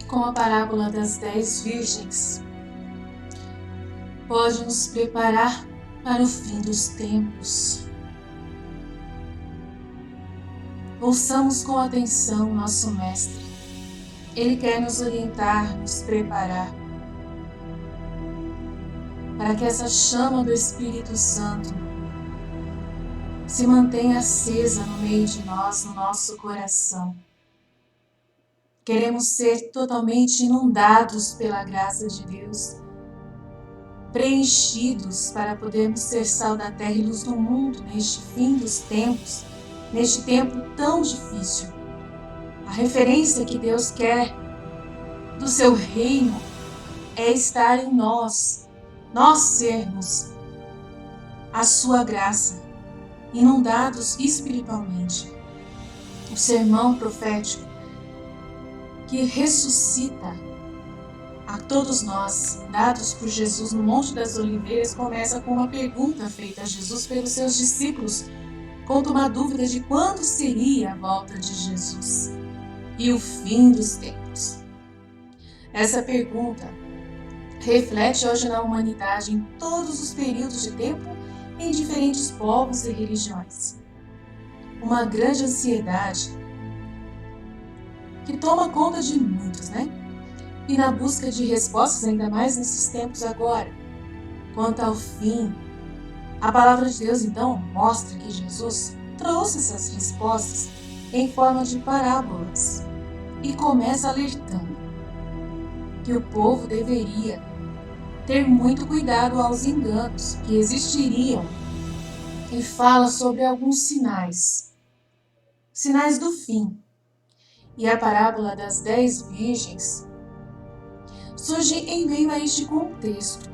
com a parábola das 10 virgens, pode nos preparar para o fim dos tempos. Ouçamos com atenção nosso Mestre. Ele quer nos orientar, nos preparar, para que essa chama do Espírito Santo se mantenha acesa no meio de nós, no nosso coração. Queremos ser totalmente inundados pela graça de Deus, preenchidos para podermos ser sal da terra e luz do mundo neste fim dos tempos, neste tempo tão difícil. A referência que Deus quer do seu reino é estar em nós sermos a sua graça, inundados espiritualmente. O sermão profético que ressuscita a todos nós, dados por Jesus no Monte das Oliveiras, começa com uma pergunta feita a Jesus pelos seus discípulos, conta uma dúvida de quando seria a volta de Jesus e o fim dos tempos. Essa pergunta reflete hoje na humanidade em todos os períodos de tempo, em diferentes povos e religiões. Uma grande ansiedade que toma conta de muitos, E na busca de respostas, ainda mais nesses tempos agora, quanto ao fim, a palavra de Deus então mostra que Jesus trouxe essas respostas em forma de parábolas e começa alertando que o povo deveria ter muito cuidado aos enganos que existiriam e fala sobre alguns sinais do fim. E a parábola das 10 virgens surge em meio a este contexto,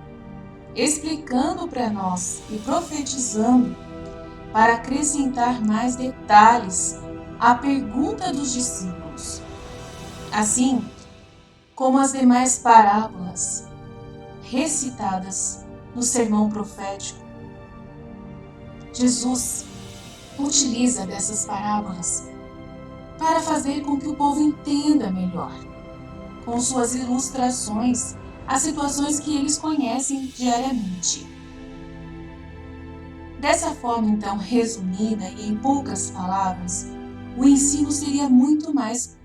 explicando para nós e profetizando para acrescentar mais detalhes à pergunta dos discípulos. Assim como as demais parábolas recitadas no sermão profético, Jesus utiliza dessas parábolas para fazer com que o povo entenda melhor, com suas ilustrações, as situações que eles conhecem diariamente. Dessa forma, então, resumida e em poucas palavras, o ensino seria muito mais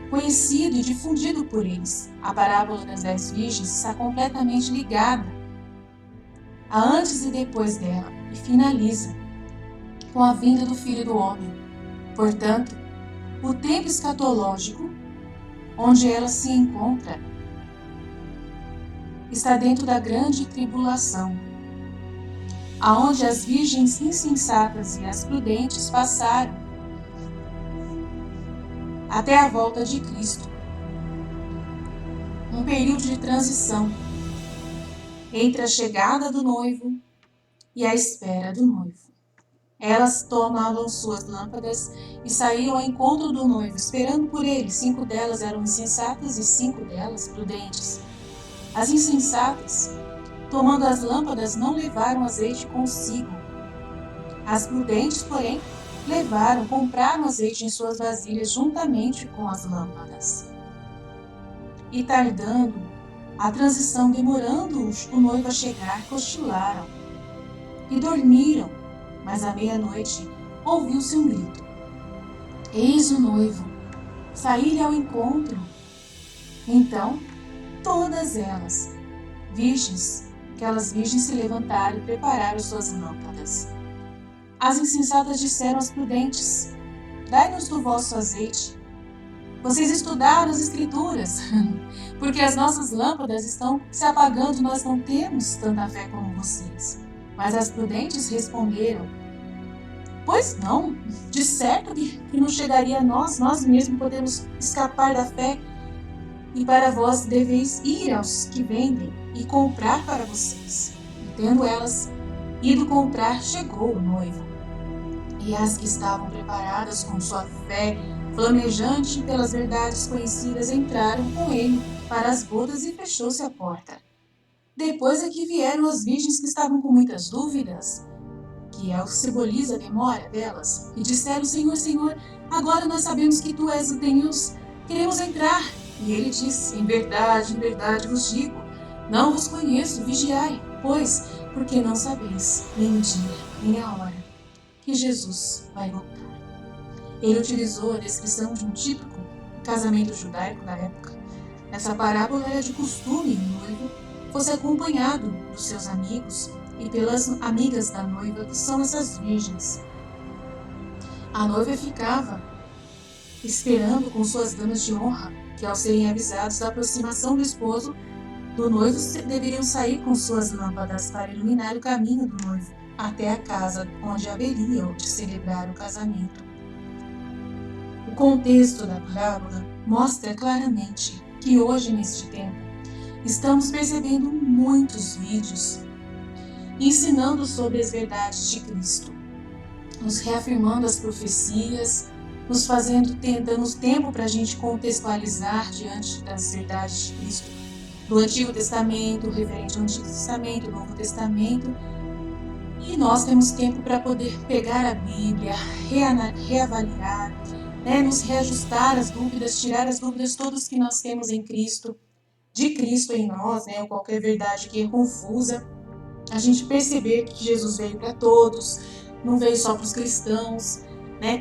conhecido e difundido por eles. A parábola das 10 virgens está completamente ligada a antes e depois dela e finaliza com a vinda do Filho do Homem. Portanto, o tempo escatológico onde ela se encontra está dentro da grande tribulação, aonde as virgens insensatas e as prudentes passaram até a volta de Cristo. Um período de transição entre a chegada do noivo e a espera do noivo. Elas tomavam suas lâmpadas e saíam ao encontro do noivo, esperando por ele. 5 delas eram insensatas e 5 delas prudentes. As insensatas, tomando as lâmpadas, não levaram azeite consigo. As prudentes, porém, compraram azeite em suas vasilhas juntamente com as lâmpadas. E tardando, a transição demorando o noivo a chegar, cochilaram e dormiram. Mas à meia-noite ouviu-se um grito: eis o noivo, saí-lhe ao encontro. Então, todas elas, aquelas virgens se levantaram e prepararam suas lâmpadas. As insensatas disseram às prudentes: dai-nos do vosso azeite. Vocês estudaram as Escrituras, porque as nossas lâmpadas estão se apagando, nós não temos tanta fé como vocês. Mas as prudentes responderam: pois não, de certo que não chegaria a nós mesmos podemos escapar da fé, e para vós deveis ir aos que vendem e comprar para vocês. E tendo elas ido comprar, chegou o noivo. E as que estavam preparadas com sua fé flamejante pelas verdades conhecidas entraram com ele para as bodas e fechou-se a porta. Depois é que vieram as virgens que estavam com muitas dúvidas, que é o que simboliza a memória delas, e disseram: Senhor, Senhor, agora nós sabemos que tu és o Deus queremos entrar. E ele disse: em verdade vos digo, não vos conheço, vigiai, pois, porque não sabeis nem o dia, nem a hora que Jesus vai voltar. Ele utilizou a descrição de um típico casamento judaico da época. Essa parábola era de costume o noivo fosse acompanhado dos seus amigos e pelas amigas da noiva, que são essas virgens. A noiva ficava esperando com suas damas de honra, que ao serem avisados da aproximação do esposo do noivo, deveriam sair com suas lâmpadas para iluminar o caminho do noivo até a casa onde haveriam de celebrar o casamento. O contexto da parábola mostra claramente que hoje, neste tempo, estamos percebendo muitos vídeos ensinando sobre as verdades de Cristo, nos reafirmando as profecias, nos dando tempo para a gente contextualizar diante das verdades de Cristo, do Antigo Testamento, referente ao Antigo Testamento, Novo Testamento. E nós temos tempo para poder pegar a Bíblia, reavaliar, nos reajustar as dúvidas, tirar as dúvidas todas que nós temos em Cristo, de Cristo em nós, ou qualquer verdade que é confusa. A gente perceber que Jesus veio para todos, não veio só para os cristãos,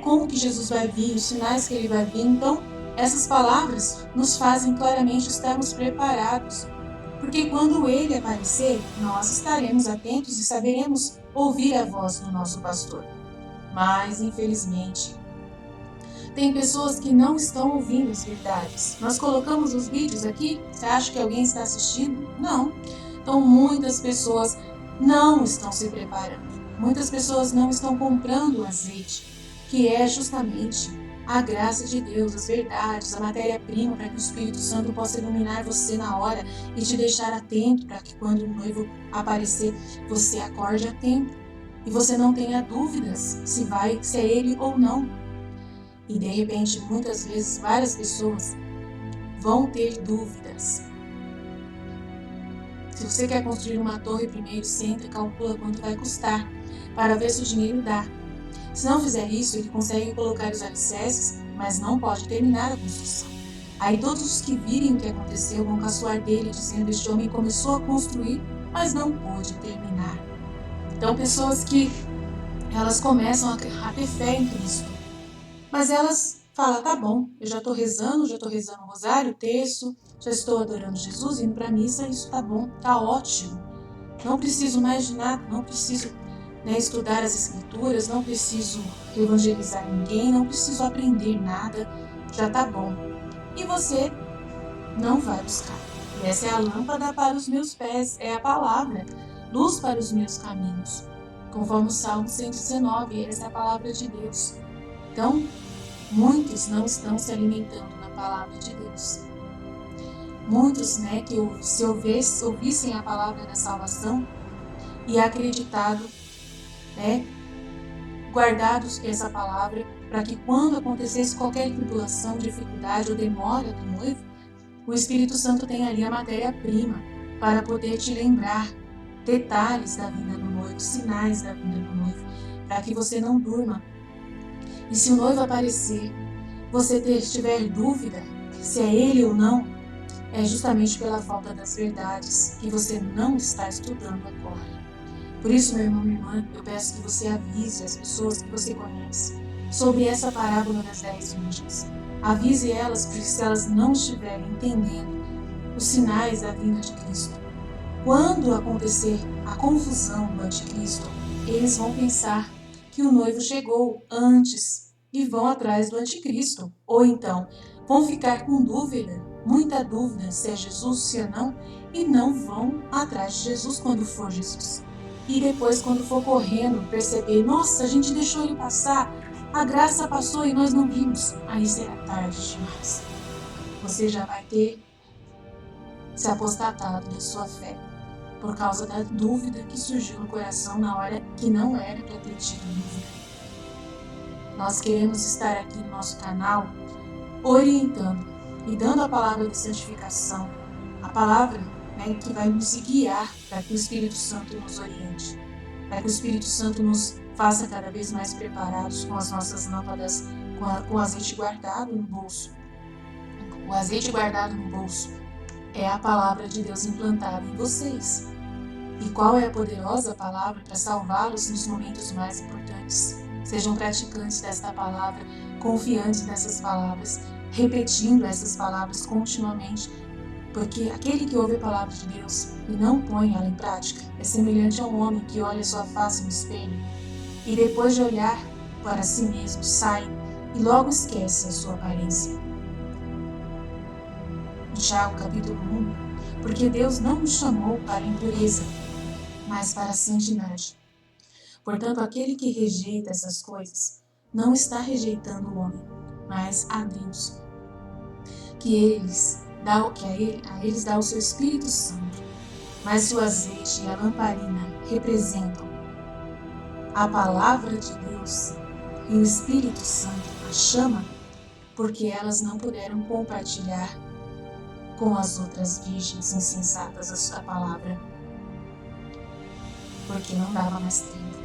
como que Jesus vai vir, os sinais que ele vai vir. Então, essas palavras nos fazem claramente estarmos preparados, porque quando ele aparecer, nós estaremos atentos e saberemos ouvir a voz do nosso pastor. Mas, infelizmente, tem pessoas que não estão ouvindo as verdades. Nós colocamos os vídeos aqui, você acha que alguém está assistindo? Não. Então, muitas pessoas não estão se preparando. Muitas pessoas não estão comprando o azeite, que é justamente a graça de Deus, as verdades, a matéria-prima para que o Espírito Santo possa iluminar você na hora e te deixar atento para que quando o noivo aparecer, você acorde a tempo e você não tenha dúvidas se é ele ou não. E de repente, muitas vezes, várias pessoas vão ter dúvidas. Se você quer construir uma torre primeiro, senta e calcula quanto vai custar, para ver se o dinheiro dá. Se não fizer isso, ele consegue colocar os alicerces, mas não pode terminar a construção. Aí todos os que virem o que aconteceu vão caçoar dele, dizendo: este homem começou a construir, mas não pôde terminar. Então, pessoas que elas começam a ter fé em Cristo, mas elas falam: tá bom, eu já estou rezando o rosário, o terço, já estou adorando Jesus, indo para a missa, isso tá bom, tá ótimo. Não preciso mais de nada, não preciso estudar as escrituras, não preciso evangelizar ninguém, não preciso aprender nada, já tá bom. E você não vai buscar. E essa é a lâmpada para os meus pés, é a palavra, luz para os meus caminhos. Conforme o Salmo 119, essa é a palavra de Deus. Então, muitos não estão se alimentando da palavra de Deus. Muitos, que se ouvissem a palavra da salvação e acreditado, guardados essa palavra, para que quando acontecesse qualquer tribulação, dificuldade ou demora do noivo, o Espírito Santo tem ali a matéria-prima para poder te lembrar detalhes da vinda do noivo, sinais da vinda do noivo, para que você não durma. E se o noivo aparecer, você tiver dúvida se é ele ou não, é justamente pela falta das verdades que você não está estudando agora. Por isso, meu irmão, minha irmã, eu peço que você avise as pessoas que você conhece sobre essa parábola das 10 virgens. Avise elas, porque se elas não estiverem entendendo os sinais da vinda de Cristo, quando acontecer a confusão do anticristo, eles vão pensar que o noivo chegou antes e vão atrás do anticristo. Ou então, vão ficar com dúvida, muita dúvida se é Jesus, se é não, e não vão atrás de Jesus quando for Jesus. E depois, quando for correndo, perceber: nossa, a gente deixou ele passar, a graça passou e nós não vimos. Aí será tarde demais. Você já vai ter se apostatado da sua fé, por causa da dúvida que surgiu no coração na hora que não era para ter tido dúvida. Nós queremos estar aqui no nosso canal orientando e dando a palavra de santificação, a palavra que vai nos guiar para que o Espírito Santo nos oriente, para que o Espírito Santo nos faça cada vez mais preparados com as nossas lâmpadas, com o azeite guardado no bolso, O azeite guardado no bolso é a palavra de Deus implantada em vocês. E qual é a poderosa palavra para salvá-los nos momentos mais importantes? Sejam praticantes desta palavra, confiantes nessas palavras, repetindo essas palavras continuamente, porque aquele que ouve a palavra de Deus e não põe ela em prática é semelhante a um homem que olha sua face no espelho e depois de olhar para si mesmo sai e logo esquece a sua aparência. Tiago capítulo 1, porque Deus não nos chamou para a impureza, mas para a santidade. Portanto, aquele que rejeita essas coisas não está rejeitando o homem, mas a Deus, a eles dá o seu Espírito Santo. Mas se o azeite e a lamparina representam a palavra de Deus e o Espírito Santo a chama, porque elas não puderam compartilhar com as outras virgens insensatas a palavra, porque não dava mais tempo.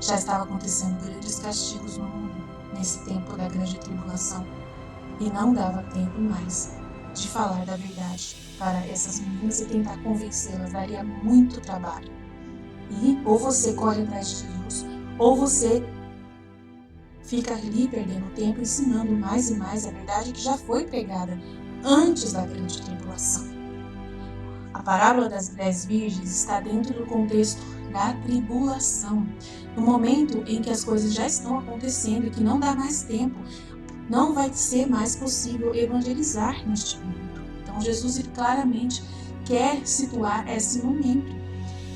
Já estava acontecendo grandes castigos no mundo nesse tempo da grande tribulação e não dava tempo mais de falar da verdade para essas meninas e tentar convencê-las, daria muito trabalho. E ou você corre atrás de Jesus, ou você fica ali perdendo tempo ensinando mais e mais a verdade que já foi pregada antes da grande tribulação. A parábola das 10 virgens está dentro do contexto da tribulação, no momento em que as coisas já estão acontecendo e que não dá mais tempo, não vai ser mais possível evangelizar neste mundo. Então Jesus claramente quer situar esse momento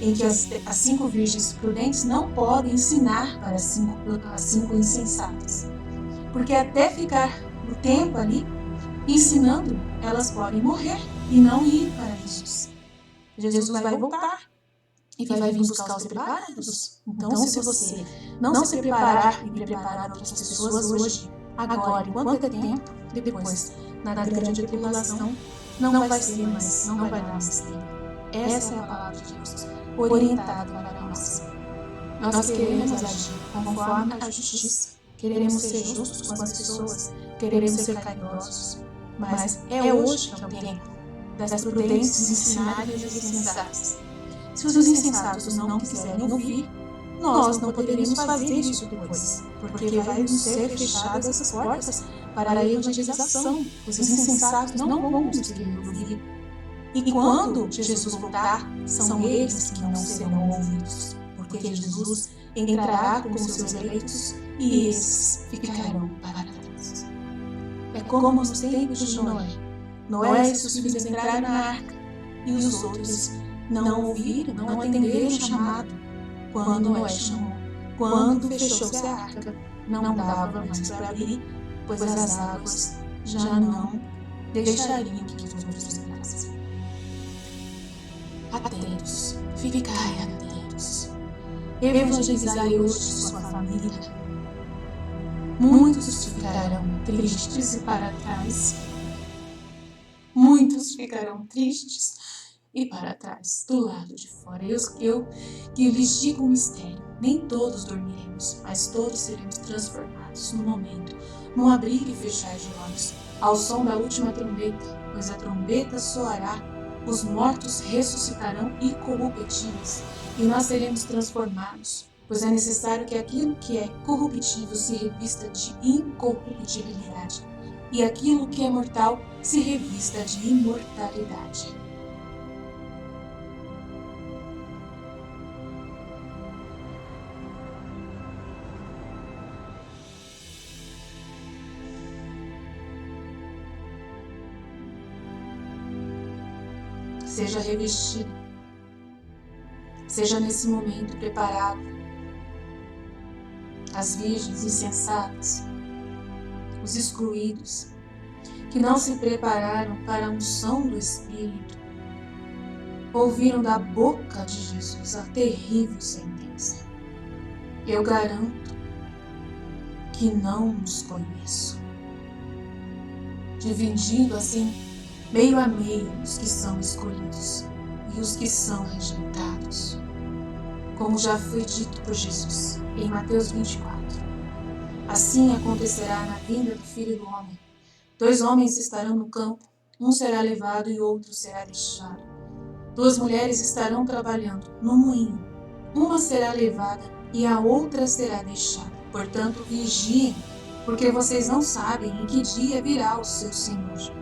em que as 5 virgens prudentes não podem ensinar para as 5 insensatas, porque até ficar o tempo ali ensinando, elas podem morrer e não ir para Jesus. Jesus vai voltar e vai vir buscar os preparados. Então, se você não se preparar e preparar outras pessoas hoje, agora, enquanto é tempo, depois, na grande tribulação, não vai ser mais, não vai dar mais tempo. Essa é a palavra de Deus, orientada para nós. Nós queremos agir conforme a justiça, queremos ser justos com as pessoas, queremos ser caridosos, mas é hoje que é o tempo das prudentes ensinarem os insensatos. Se os insensatos não quiserem ouvir, nós não poderemos fazer isso depois, porque vai nos ser fechadas essas portas para a evangelização. Os insensatos não vão nos querer ouvir. E quando Jesus voltar, são eles que não serão ouvidos, porque Jesus entrará com os seus eleitos e esses ficarão para trás. É como nos tempos de Noé. Noé e seus filhos entraram na arca e os outros não ouviram, não atenderam o chamado. Quando Noé chamou, quando fechou-se a arca, não dava mais para abrir, pois as águas já não deixariam que os outros entrassem. Atentos, ficai atentos. Evangelizai hoje sua família. Muitos ficarão tristes e para trás. Muitos ficarão tristes e para trás, do lado de fora. Eu que lhes digo um mistério: nem todos dormiremos, mas todos seremos transformados no momento, num abrir e fechar de olhos, ao som da última trombeta, pois a trombeta soará, os mortos ressuscitarão incorruptíveis, e nós seremos transformados, pois é necessário que aquilo que é corruptível se revista de incorruptibilidade, e aquilo que é mortal se revista de imortalidade. Seja revestido, seja nesse momento preparado. As virgens insensatas, os excluídos, que não se prepararam para a unção do Espírito, ouviram da boca de Jesus a terrível sentença: eu garanto que não os conheço. Dividindo assim, meio a meio, os que são escolhidos e os que são rejeitados. Como já foi dito por Jesus em Mateus 24, assim acontecerá na vinda do Filho do Homem. 2 homens estarão no campo, um será levado e outro será deixado. 2 mulheres estarão trabalhando no moinho, uma será levada e a outra será deixada. Portanto, vigiem, porque vocês não sabem em que dia virá o seu Senhor.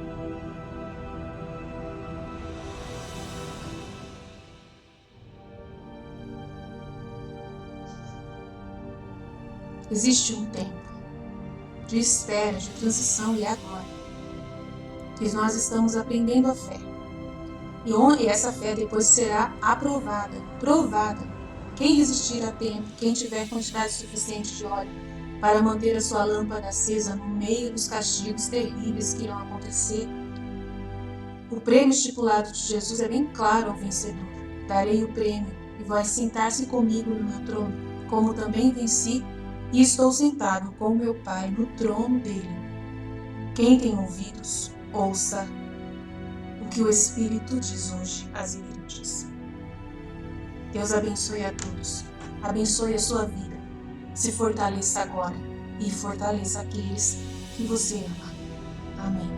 Existe um tempo de espera, de transição, e agora que nós estamos aprendendo a fé. E essa fé depois será aprovada, provada. Quem resistir a tempo, quem tiver quantidade suficiente de óleo para manter a sua lâmpada acesa no meio dos castigos terríveis que irão acontecer, o prêmio estipulado de Jesus é bem claro ao vencedor. Darei o prêmio e vai sentar-se comigo no meu trono, como também venci e estou sentado com meu Pai no trono dele. Quem tem ouvidos, ouça o que o Espírito diz hoje às igrejas. Deus abençoe a todos. Abençoe a sua vida. Se fortaleça agora e fortaleça aqueles que você ama. Amém.